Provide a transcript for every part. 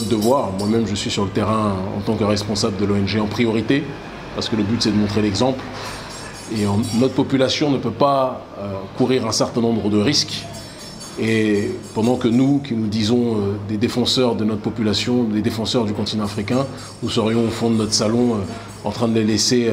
notre devoir. Moi-même, je suis sur le terrain en tant que responsable de l'ONG en priorité, parce que le but, c'est de montrer l'exemple. Et notre population ne peut pas courir un certain nombre de risques. Et pendant que nous, qui nous disons des défenseurs de notre population, des défenseurs du continent africain, nous serions au fond de notre salon en train de les laisser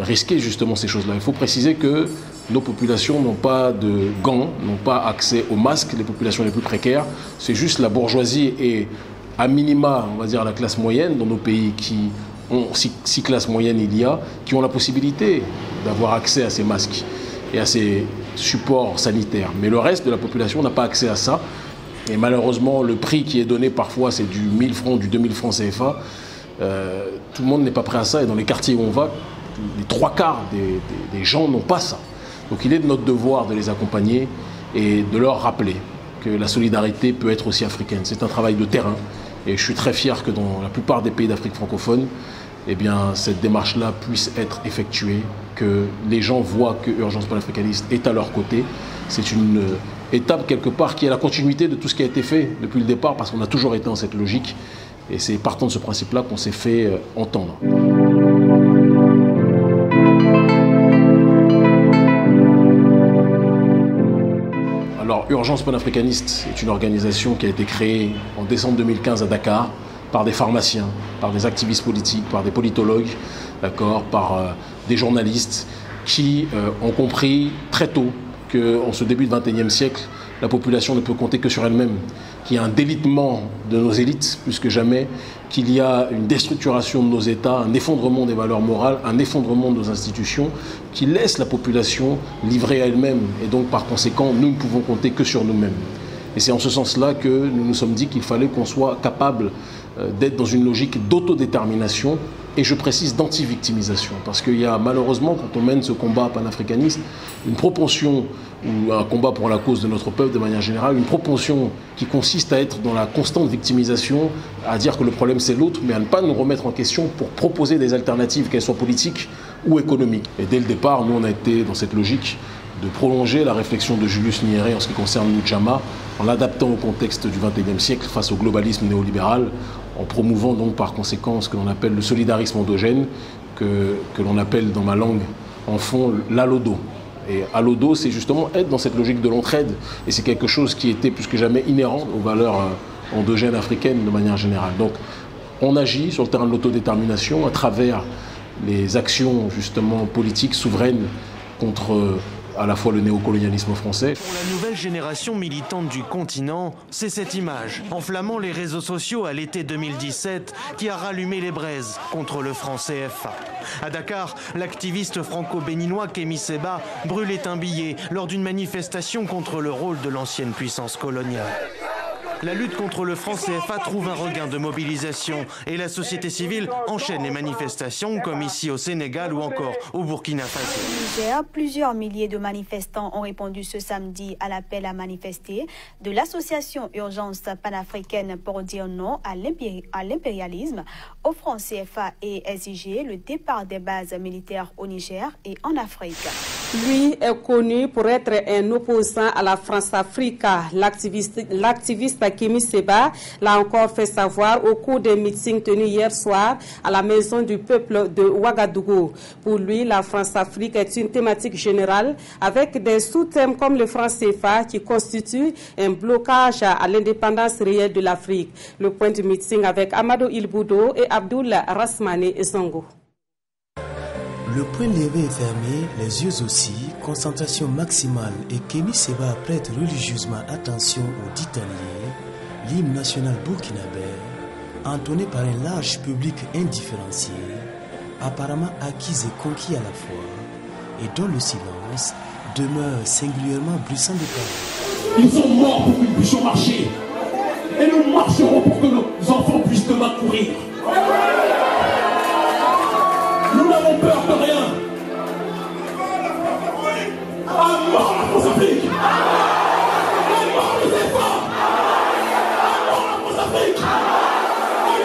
risquer justement ces choses-là. Il faut préciser que nos populations n'ont pas de gants, n'ont pas accès aux masques, les populations les plus précaires. C'est juste la bourgeoisie et à minima, on va dire la classe moyenne dans nos pays qui ont, six classes moyennes il y a, qui ont la possibilité d'avoir accès à ces masques et à ces supports sanitaires. Mais le reste de la population n'a pas accès à ça. Et malheureusement, le prix qui est donné parfois, c'est du 1000 francs, du 2000 francs CFA. Tout le monde n'est pas prêt à ça. Et dans les quartiers où on va, les 3/4 des gens n'ont pas ça. Donc il est de notre devoir de les accompagner et de leur rappeler que la solidarité peut être aussi africaine. C'est un travail de terrain. Et je suis très fier que dans la plupart des pays d'Afrique francophone, eh bien, cette démarche-là puisse être effectuée, que les gens voient que Urgence panafricaniste est à leur côté. C'est une étape quelque part qui est la continuité de tout ce qui a été fait depuis le départ, parce qu'on a toujours été dans cette logique. Et c'est partant de ce principe-là qu'on s'est fait entendre. Alors, Urgence panafricaniste est une organisation qui a été créée en décembre 2015 à Dakar, par des pharmaciens, par des activistes politiques, par des politologues, par des journalistes qui ont compris très tôt qu'en ce début du XXIe siècle, la population ne peut compter que sur elle-même, qu'il y a un délitement de nos élites plus que jamais, qu'il y a une déstructuration de nos États, un effondrement des valeurs morales, un effondrement de nos institutions qui laisse la population livrée à elle-même. Et donc par conséquent, nous ne pouvons compter que sur nous-mêmes. Et c'est en ce sens-là que nous nous sommes dit qu'il fallait qu'on soit capable d'être dans une logique d'autodétermination et je précise d'anti-victimisation. Parce qu'il y a malheureusement, quand on mène ce combat panafricaniste, une propension, ou un combat pour la cause de notre peuple de manière générale, une propension qui consiste à être dans la constante victimisation, à dire que le problème c'est l'autre, mais à ne pas nous remettre en question pour proposer des alternatives, qu'elles soient politiques ou économiques. Et dès le départ, nous on a été dans cette logique de prolonger la réflexion de Julius Nyerere en ce qui concerne l'Ujamaa, en l'adaptant au contexte du XXIe siècle face au globalisme néolibéral, en promouvant donc par conséquent ce que l'on appelle le solidarisme endogène, que l'on appelle dans ma langue en fond l'alodo. Et alodo, c'est justement être dans cette logique de l'entraide, et c'est quelque chose qui était plus que jamais inhérent aux valeurs endogènes africaines de manière générale. Donc on agit sur le terrain de l'autodétermination à travers les actions justement politiques souveraines contre à la fois le néocolonialisme français. Pour la nouvelle génération militante du continent, c'est cette image, enflammant les réseaux sociaux à l'été 2017, qui a rallumé les braises contre le franc CFA. À Dakar, l'activiste franco-béninois Kémy Séba brûlait un billet lors d'une manifestation contre le rôle de l'ancienne puissance coloniale. La lutte contre le franc CFA trouve un regain de mobilisation et la société civile enchaîne les manifestations comme ici au Sénégal ou encore au Burkina Faso. Au Niger, plusieurs milliers de manifestants ont répondu ce samedi à l'appel à manifester de l'association Urgence panafricaine pour dire non à l'impérialisme, au franc CFA et exiger le départ des bases militaires au Niger et en Afrique. Lui est connu pour être un opposant à la France-Afrique. L'activiste Kémy Séba l'a encore fait savoir au cours des meetings tenus hier soir à la Maison du Peuple de Ouagadougou. Pour lui, la France-Afrique est une thématique générale avec des sous-thèmes comme le franc CFA qui constitue un blocage à l'indépendance réelle de l'Afrique. Le point du meeting avec Amadou Ilboudo et Abdoul Rasmane Zongo. Le poing levé et fermé, les yeux aussi, concentration maximale et Kémy Séba prête religieusement attention au ditanier, l'hymne national burkinabé, entonné par un large public indifférencié, apparemment acquis et conquis à la fois, et dont le silence demeure singulièrement bruissant de paroles. Ils sont morts pour que nous puissions marcher, et nous marcherons pour que nos enfants puissent demain courir. Nous n'avons peur de rien. À mort la France-Afrique. À mort les efforts. À mort la France-Afrique. À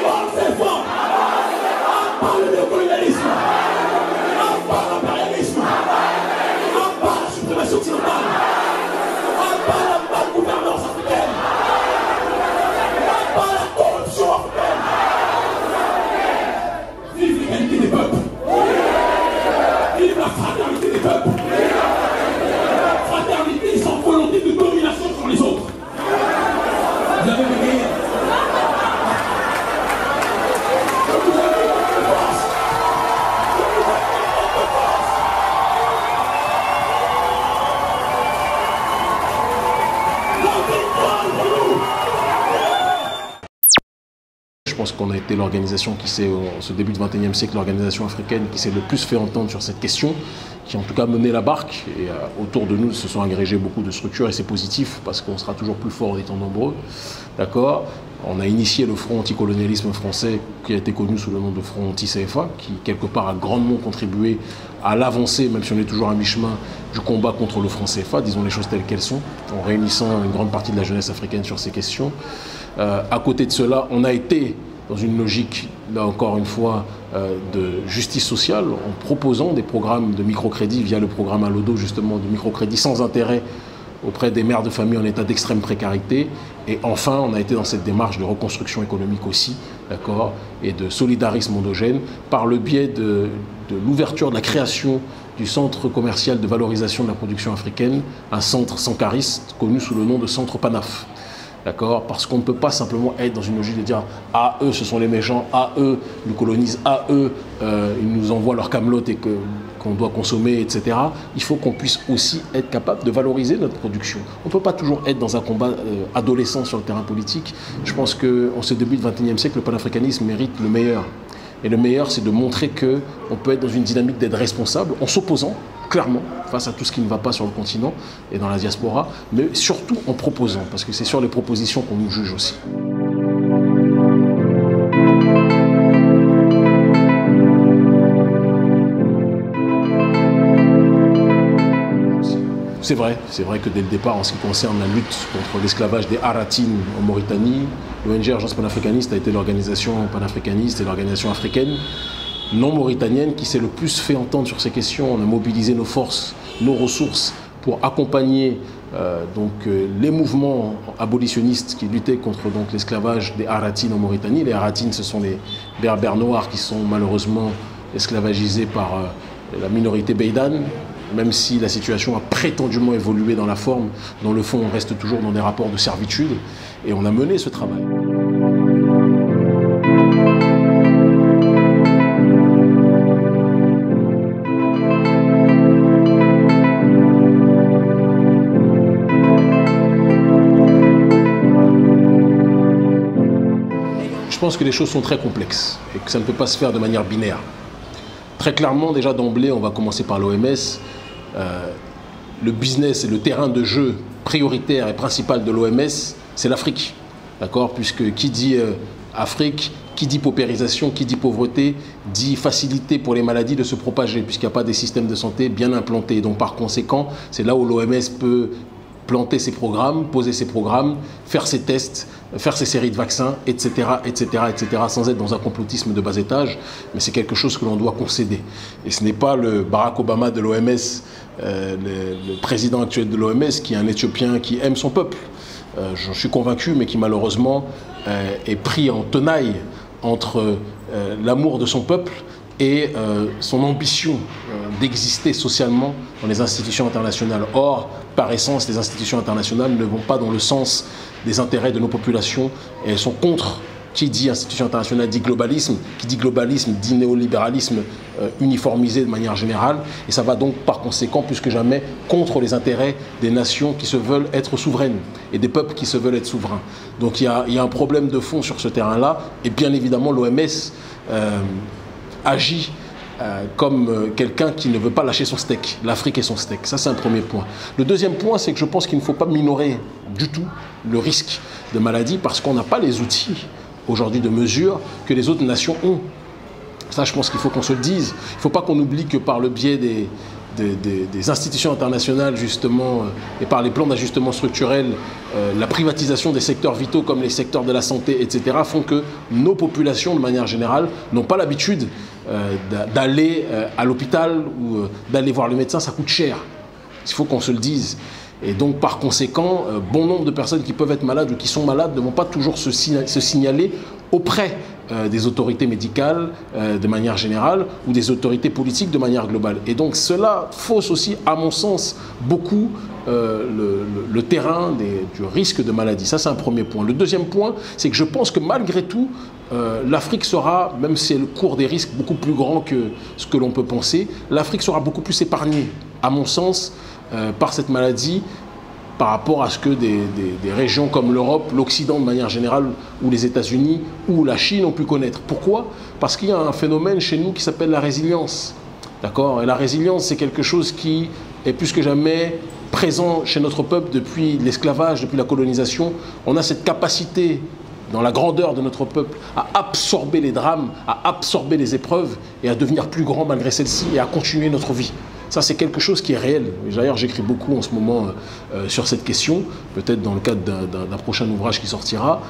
mort les efforts. À part le néocolonialisme. À part l'impérialisme. À part la suprématie occidentale. À part la malgouvernance africaine. À part la corruption africaine. Je pense qu'on a été l'organisation qui s'est, en ce début du XXIe siècle, l'organisation africaine qui s'est le plus fait entendre sur cette question, qui en tout cas mené la barque. Et autour de nous se sont agrégées beaucoup de structures et c'est positif parce qu'on sera toujours plus fort en étant nombreux. D'accord ? On a initié le front anticolonialisme français qui a été connu sous le nom de front anti-CFA, qui quelque part a grandement contribué à l'avancée, même si on est toujours à mi-chemin, du combat contre le franc CFA, disons les choses telles qu'elles sont, en réunissant une grande partie de la jeunesse africaine sur ces questions. À côté de cela, on a été dans une logique, là encore une fois, de justice sociale, en proposant des programmes de microcrédit via le programme Alodo, justement, de microcrédit sans intérêt auprès des mères de famille en état d'extrême précarité. Et enfin, on a été dans cette démarche de reconstruction économique aussi, d'accord, et de solidarisme endogène, par le biais de l'ouverture, de la création du centre commercial de valorisation de la production africaine, un centre sankariste connu sous le nom de Centre Panaf. D'accord ? Parce qu'on ne peut pas simplement être dans une logique de dire « Ah, eux, ce sont les méchants, ah, eux, nous colonisent, ah, eux, ils nous envoient leur camelote et qu'on doit consommer, etc. » Il faut qu'on puisse aussi être capable de valoriser notre production. On ne peut pas toujours être dans un combat adolescent sur le terrain politique. Je pense qu'en ce début du XXIe siècle, le panafricanisme mérite le meilleur. Et le meilleur, c'est de montrer qu'on peut être dans une dynamique d'aide responsable en s'opposant clairement face à tout ce qui ne va pas sur le continent et dans la diaspora, mais surtout en proposant, parce que c'est sur les propositions qu'on nous juge aussi. C'est vrai que dès le départ, en ce qui concerne la lutte contre l'esclavage des Haratines en Mauritanie, l'ONG Urgence panafricaniste a été l'organisation panafricaniste et l'organisation africaine non mauritanienne qui s'est le plus fait entendre sur ces questions. On a mobilisé nos forces, nos ressources pour accompagner les mouvements abolitionnistes qui luttaient contre l'esclavage des Haratines en Mauritanie. Les Haratines, ce sont les berbères noirs qui sont malheureusement esclavagisés par la minorité beydane. Même si la situation a prétendument évolué dans la forme, dans le fond, on reste toujours dans des rapports de servitude. Et on a mené ce travail. Je pense que les choses sont très complexes et que ça ne peut pas se faire de manière binaire. Très clairement, déjà d'emblée, on va commencer par l'OMS. Le business et le terrain de jeu prioritaire et principal de l'OMS, c'est l'Afrique. D'accord ? Puisque qui dit Afrique, qui dit paupérisation, qui dit pauvreté, dit facilité pour les maladies de se propager, puisqu'il n'y a pas des systèmes de santé bien implantés. Donc par conséquent, c'est là où l'OMS peut planter ses programmes, poser ses programmes, faire ses tests, faire ses séries de vaccins, etc., etc., etc., sans être dans un complotisme de bas étage, mais c'est quelque chose que l'on doit concéder. Et ce n'est pas le Barack Obama de l'OMS, le président actuel de l'OMS, qui est un Éthiopien qui aime son peuple. J'en suis convaincu, mais qui malheureusement est pris en tenaille entre l'amour de son peuple et son ambition d'exister socialement dans les institutions internationales. Or, par essence, les institutions internationales ne vont pas dans le sens des intérêts de nos populations et elles sont contre. Qui dit institution internationale dit globalisme, qui dit globalisme dit néolibéralisme uniformisé de manière générale, et ça va donc par conséquent plus que jamais contre les intérêts des nations qui se veulent être souveraines et des peuples qui se veulent être souverains. Donc il y a un problème de fond sur ce terrain-là, et bien évidemment l'OMS agit comme quelqu'un qui ne veut pas lâcher son steak, l'Afrique et son steak. Ça, c'est un premier point. Le deuxième point, c'est que je pense qu'il ne faut pas minorer du tout le risque de maladie parce qu'on n'a pas les outils aujourd'hui de mesure que les autres nations ont. Ça, je pense qu'il faut qu'on se le dise. Il ne faut pas qu'on oublie que par le biais des institutions internationales, justement, et par les plans d'ajustement structurel, la privatisation des secteurs vitaux comme les secteurs de la santé, etc., font que nos populations, de manière générale, n'ont pas l'habitude d'aller à l'hôpital ou d'aller voir le médecin. Ça coûte cher. Il faut qu'on se le dise. Et donc, par conséquent, bon nombre de personnes qui peuvent être malades ou qui sont malades ne vont pas toujours se signaler auprès des autorités médicales de manière générale ou des autorités politiques de manière globale. Et donc, cela fausse aussi, à mon sens, beaucoup le terrain du risque de maladie. Ça, c'est un premier point. Le deuxième point, c'est que je pense que malgré tout, l'Afrique sera, même si elle court des risques beaucoup plus grands que ce que l'on peut penser, l'Afrique sera beaucoup plus épargnée, à mon sens, par cette maladie, par rapport à ce que des régions comme l'Europe, l'Occident de manière générale, ou les États-Unis, ou la Chine ont pu connaître. Pourquoi? Parce qu'il y a un phénomène chez nous qui s'appelle la résilience. D'accord? Et la résilience, c'est quelque chose qui est plus que jamais présent chez notre peuple depuis l'esclavage, depuis la colonisation. On a cette capacité, dans la grandeur de notre peuple, à absorber les drames, à absorber les épreuves et à devenir plus grand malgré celles-ci et à continuer notre vie. Ça, c'est quelque chose qui est réel. D'ailleurs, j'écris beaucoup en ce moment sur cette question, peut-être dans le cadre d'un prochain ouvrage qui sortira.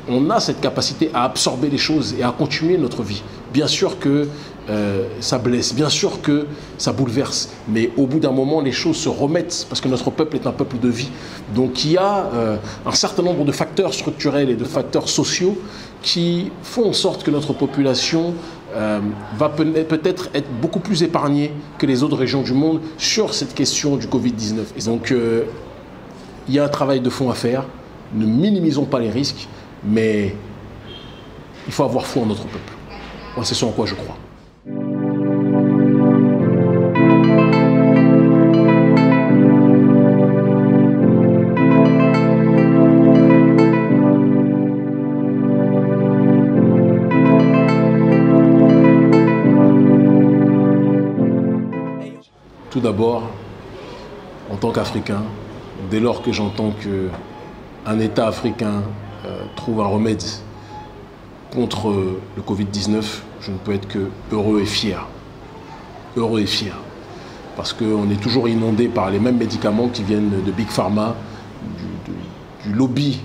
On a cette capacité à absorber les choses et à continuer notre vie. Bien sûr que ça blesse, bien sûr que ça bouleverse, mais au bout d'un moment, les choses se remettent parce que notre peuple est un peuple de vie. Donc il y a un certain nombre de facteurs structurels et de facteurs sociaux qui font en sorte que notre population va peut-être être beaucoup plus épargnée que les autres régions du monde sur cette question du Covid-19. Et donc il y a un travail de fond à faire. Ne minimisons pas les risques, mais il faut avoir foi en notre peuple. Moi, c'est ce en quoi je crois. Tout d'abord, en tant qu'Africain, dès lors que j'entends qu'un État africain trouve un remède contre le Covid-19, je ne peux être que heureux et fier. Heureux et fier. Parce qu'on est toujours inondé par les mêmes médicaments qui viennent de Big Pharma, du lobby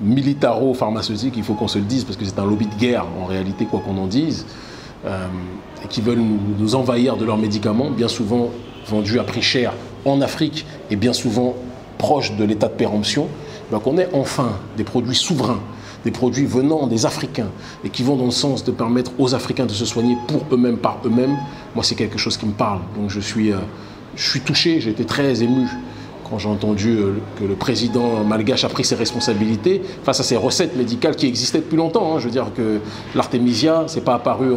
militaro-pharmaceutique, il faut qu'on se le dise, parce que c'est un lobby de guerre, en réalité, quoi qu'on en dise, et qui veulent nous envahir de leurs médicaments, bien souvent vendus à prix cher en Afrique, et bien souvent proches de l'état de péremption. Donc on ait enfin des produits souverains, des produits venant des Africains et qui vont dans le sens de permettre aux Africains de se soigner pour eux-mêmes, par eux-mêmes. Moi, c'est quelque chose qui me parle. Donc je suis touché, j'ai été très ému quand j'ai entendu que le président malgache a pris ses responsabilités face à ces recettes médicales qui existaient depuis longtemps. Je veux dire que l'Artemisia, c'est pas apparu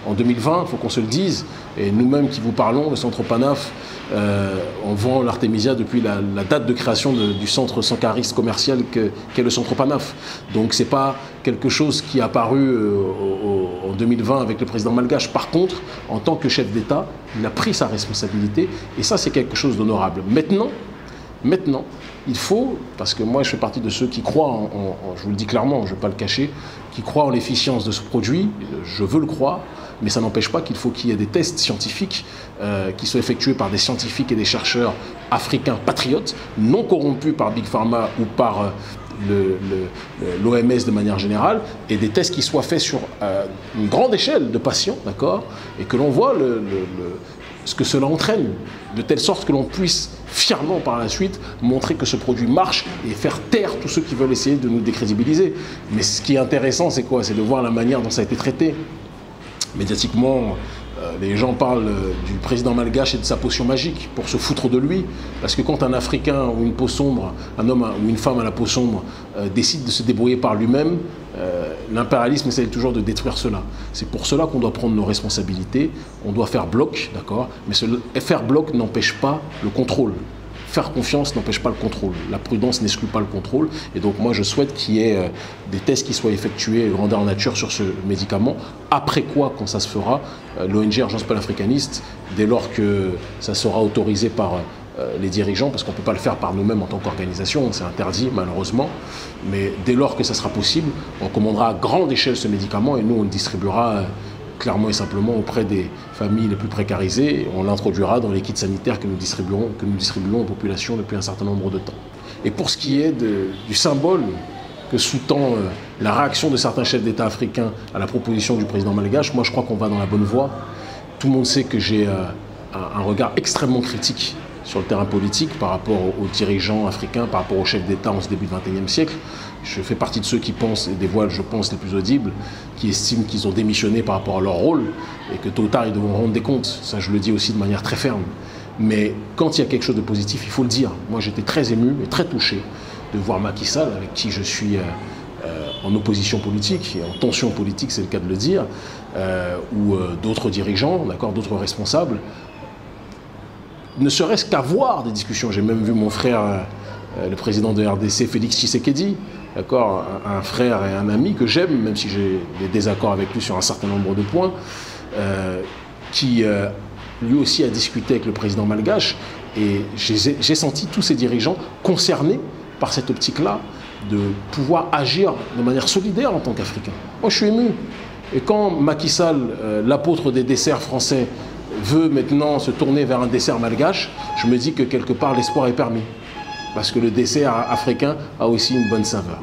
en 2020, il faut qu'on se le dise. Et nous-mêmes qui vous parlons, le centre Panaf, on vend l'Artemisia depuis la date de création du centre sankariste commercial qu'est le centre Panaf. Donc c'est pas quelque chose qui est apparu en 2020 avec le président malgache. Par contre, en tant que chef d'État, il a pris sa responsabilité et ça c'est quelque chose d'honorable. Maintenant, il faut, parce que moi je fais partie de ceux qui croient, je vous le dis clairement, je ne vais pas le cacher, qui croient en l'efficience de ce produit, je veux le croire, mais ça n'empêche pas qu'il faut qu'il y ait des tests scientifiques qui soient effectués par des scientifiques et des chercheurs africains patriotes, non corrompus par Big Pharma ou par l'OMS de manière générale, et des tests qui soient faits sur une grande échelle de patients, d'accord, et que l'on voit ce que cela entraîne, de telle sorte que l'on puisse fièrement par la suite montrer que ce produit marche et faire taire tous ceux qui veulent essayer de nous décrédibiliser. Mais ce qui est intéressant, c'est quoi? C'est de voir la manière dont ça a été traité. Médiatiquement, les gens parlent du président malgache et de sa potion magique pour se foutre de lui. Parce que quand un Africain ou une peau sombre, un homme ou une femme à la peau sombre décide de se débrouiller par lui-même, l'impérialisme essaie toujours de détruire cela. C'est pour cela qu'on doit prendre nos responsabilités, on doit faire bloc, d'accord, mais faire bloc n'empêche pas le contrôle. Faire confiance n'empêche pas le contrôle. La prudence n'exclut pas le contrôle. Et donc moi je souhaite qu'il y ait des tests qui soient effectués grandeur nature sur ce médicament. Après quoi, quand ça se fera, l'ONG Urgence panafricaniste, dès lors que ça sera autorisé par les dirigeants, parce qu'on ne peut pas le faire par nous-mêmes en tant qu'organisation, c'est interdit malheureusement, mais dès lors que ça sera possible, on commandera à grande échelle ce médicament et nous on le distribuera clairement et simplement auprès des familles les plus précarisées. On l'introduira dans les kits sanitaires que nous distribuons aux populations depuis un certain nombre de temps. Et pour ce qui est du symbole que sous-tend la réaction de certains chefs d'État africains à la proposition du président malgache, moi je crois qu'on va dans la bonne voie. Tout le monde sait que j'ai un regard extrêmement critique sur le terrain politique par rapport aux dirigeants africains, par rapport aux chefs d'État en ce début du XXIe siècle. Je fais partie de ceux qui pensent, et des voix, je pense, les plus audibles, qui estiment qu'ils ont démissionné par rapport à leur rôle et que tôt ou tard, ils devront rendre des comptes. Ça, je le dis aussi de manière très ferme. Mais quand il y a quelque chose de positif, il faut le dire. Moi, j'étais très ému et très touché de voir Macky Sall, avec qui je suis en opposition politique et en tension politique, c'est le cas de le dire, ou d'autres dirigeants, d'accord, d'autres responsables, ne serait-ce qu'avoir des discussions. J'ai même vu mon frère, le président de RDC, Félix Tshisekedi, d'accord, un frère et un ami que j'aime, même si j'ai des désaccords avec lui sur un certain nombre de points, qui lui aussi a discuté avec le président malgache, et j'ai senti tous ces dirigeants concernés par cette optique-là de pouvoir agir de manière solidaire en tant qu'Africain. Moi, je suis ému. Et quand Macky Sall, l'apôtre des desserts français, veut maintenant se tourner vers un dessert malgache, je me dis que quelque part l'espoir est permis. Parce que le dessert africain a aussi une bonne saveur.